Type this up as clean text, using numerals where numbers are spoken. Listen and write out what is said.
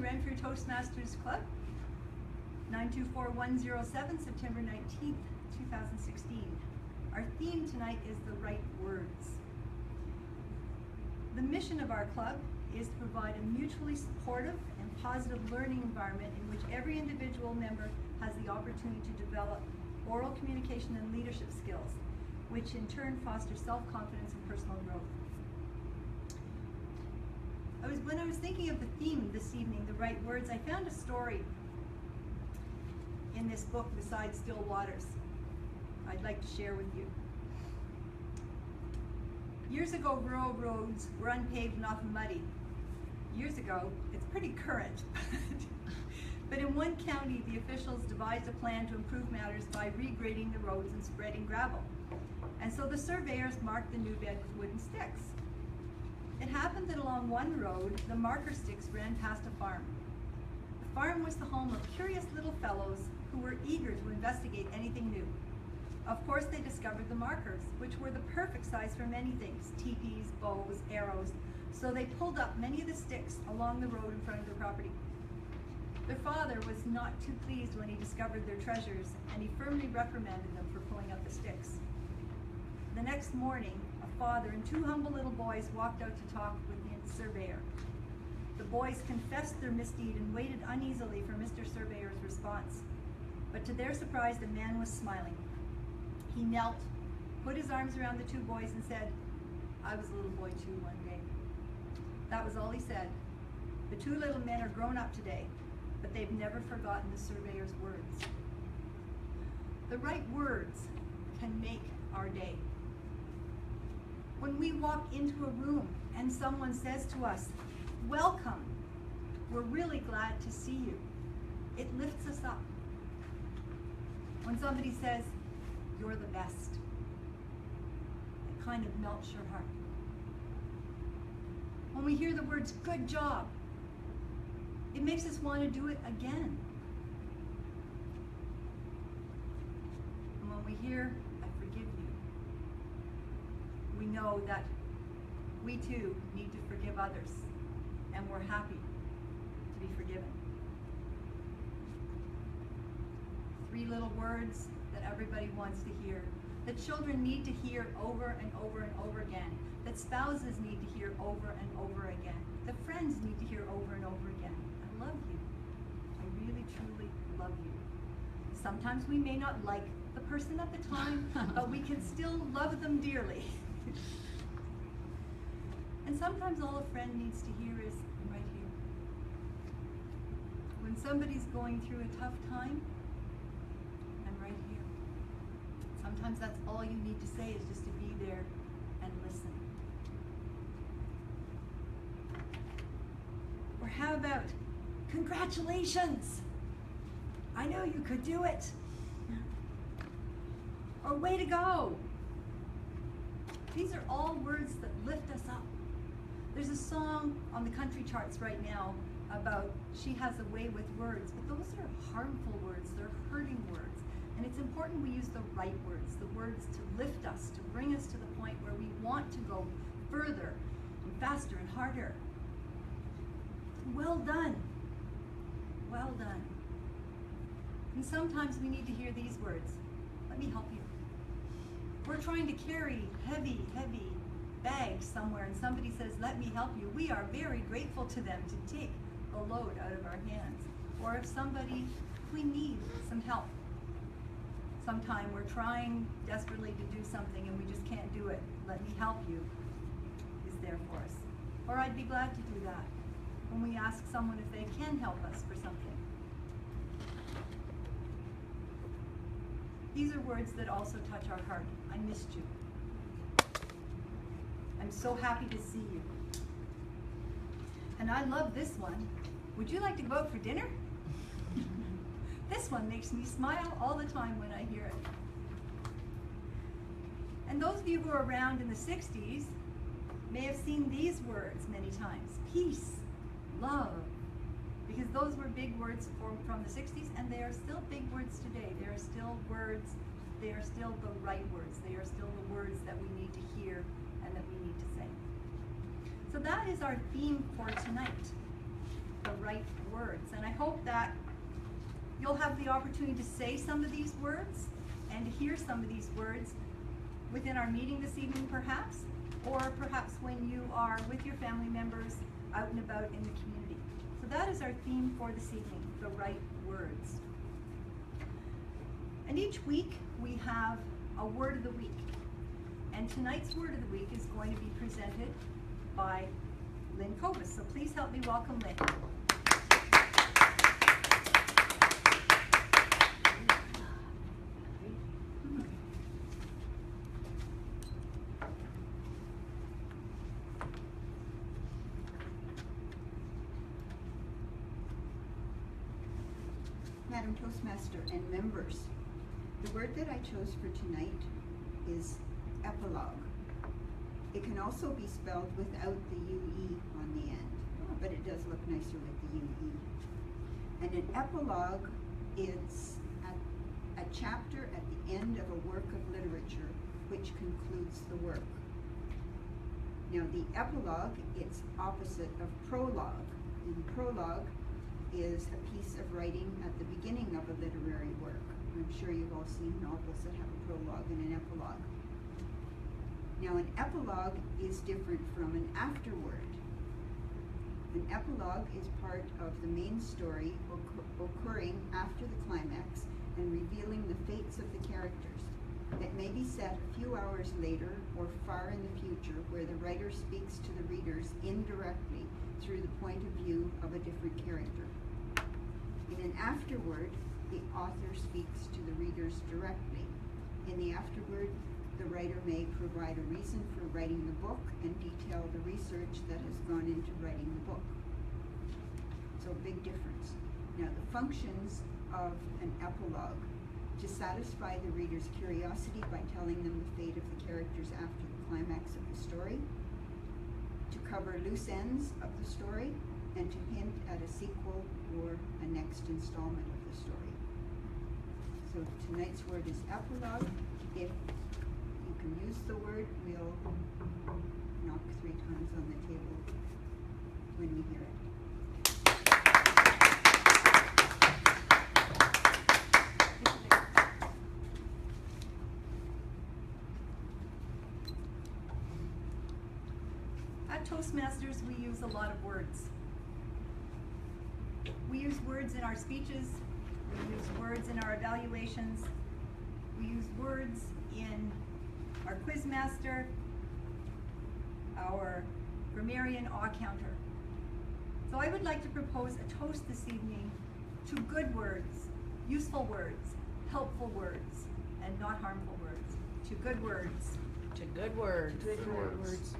Renfrew Toastmasters Club, 924107, September 19th, 2016. Our theme tonight is the right words. The mission of our club is to provide a mutually supportive and positive learning environment in which every individual member has the opportunity to develop oral communication and leadership skills, which in turn foster self-confidence and personal growth. When I was thinking of the theme this evening, the right words, I found a story in this book, Beside Still Waters, I'd like to share with you. Years ago, rural roads were unpaved and often muddy. Years ago, it's pretty current. But in one county, the officials devised a plan to improve matters by regrading the roads and spreading gravel. And so the surveyors marked the new bed with wooden sticks. It happened that along one road, the marker sticks ran past a farm. The farm was the home of curious little fellows who were eager to investigate anything new. Of course, they discovered the markers, which were the perfect size for many things, teepees, bows, arrows. So they pulled up many of the sticks along the road in front of their property. Their father was not too pleased when he discovered their treasures, and he firmly reprimanded them for pulling up the sticks. The next morning, a father and two humble little boys walked out to talk with the surveyor. The boys confessed their misdeed and waited uneasily for Mr. Surveyor's response. But to their surprise, the man was smiling. He knelt, put his arms around the two boys and said, "I was a little boy too one day." That was all he said. The two little men are grown up today, but they've never forgotten the surveyor's words. The right words can make our day. When we walk into a room and someone says to us, "Welcome," we're really glad to see you. It lifts us up. When somebody says, "You're the best," it kind of melts your heart. When we hear the words, "Good job," it makes us want to do it again. And when we hear, "I forgive you," we know that we too need to forgive others, and we're happy to be forgiven. Three little words that everybody wants to hear, that children need to hear over and over and over again, that spouses need to hear over and over again, that friends need to hear over and over again. I love you. I really, truly love you. Sometimes we may not like the person at the time, but we can still love them dearly. And sometimes all a friend needs to hear is, "I'm right here." When somebody's going through a tough time, "I'm right here." Sometimes that's all you need to say, is just to be there and listen. Or how about, "Congratulations! I know you could do it." Or "Way to go!" These are all words that lift us up. There's a song on the country charts right now about "She has a way with words," but those are harmful words, they're hurting words. And it's important we use the right words, the words to lift us, to bring us to the point where we want to go further and faster and harder. "Well done. Well done." And sometimes we need to hear these words, "Let me help you." We're trying to carry heavy, heavy bags somewhere and somebody says, "Let me help you." We are very grateful to them to take the load out of our hands. Or if we need some help. Sometime we're trying desperately to do something and we just can't do it. "Let me help you" is there for us. Or I'd be glad to do that when we ask someone if they can help us for something. These are words that also touch our heart. "I missed you. I'm so happy to see you." And I love this one. "Would you like to go out for dinner?" This one makes me smile all the time when I hear it. And those of you who are around in the 60s may have seen these words many times. "Peace," "love," because those were big words from the 60s, and they are still big words today. They are still words, they are still the right words. They are still the words that we need to hear and that we need to say. So that is our theme for tonight, the right right words. And I hope that you'll have the opportunity to say some of these words and to hear some of these words within our meeting this evening perhaps, or perhaps when you are with your family members out and about in the community. So that is our theme for this evening, the right words. And each week we have a word of the week. And tonight's word of the week is going to be presented by Lynn Kovas. So please help me welcome Lynn. Madam Toastmaster and members, the word that I chose for tonight is epilogue. It can also be spelled without the UE on the end, but it does look nicer with the UE. And an epilogue is a chapter at the end of a work of literature which concludes the work. Now the epilogue, it's opposite of prologue. And prologue is a piece of writing at the beginning of a literary work. I'm sure you've all seen novels that have a prologue and an epilogue. Now an epilogue is different from an afterword. An epilogue is part of the main story occurring after the climax and revealing the fates of the characters. It may be set a few hours later or far in the future, where the writer speaks to the readers indirectly through the point of view of a different character. In an afterword, the author speaks to the readers directly. In the afterword, the writer may provide a reason for writing the book and detail the research that has gone into writing the book. So big difference. Now the functions of an epilogue: to satisfy the reader's curiosity by telling them the fate of the characters after the climax of the story, to cover loose ends of the story, and to hint at a sequel or a next installment of the story. So tonight's word is epilogue. If you can use the word, we'll knock 3 times on the table when we hear it. At Toastmasters, we use a lot of words. We use words in our speeches, we use words in our evaluations, we use words in our Quizmaster, our grammarian awe counter. So I would like to propose a toast this evening to good words, useful words, helpful words, and not harmful words. To good words. To good words. Good words.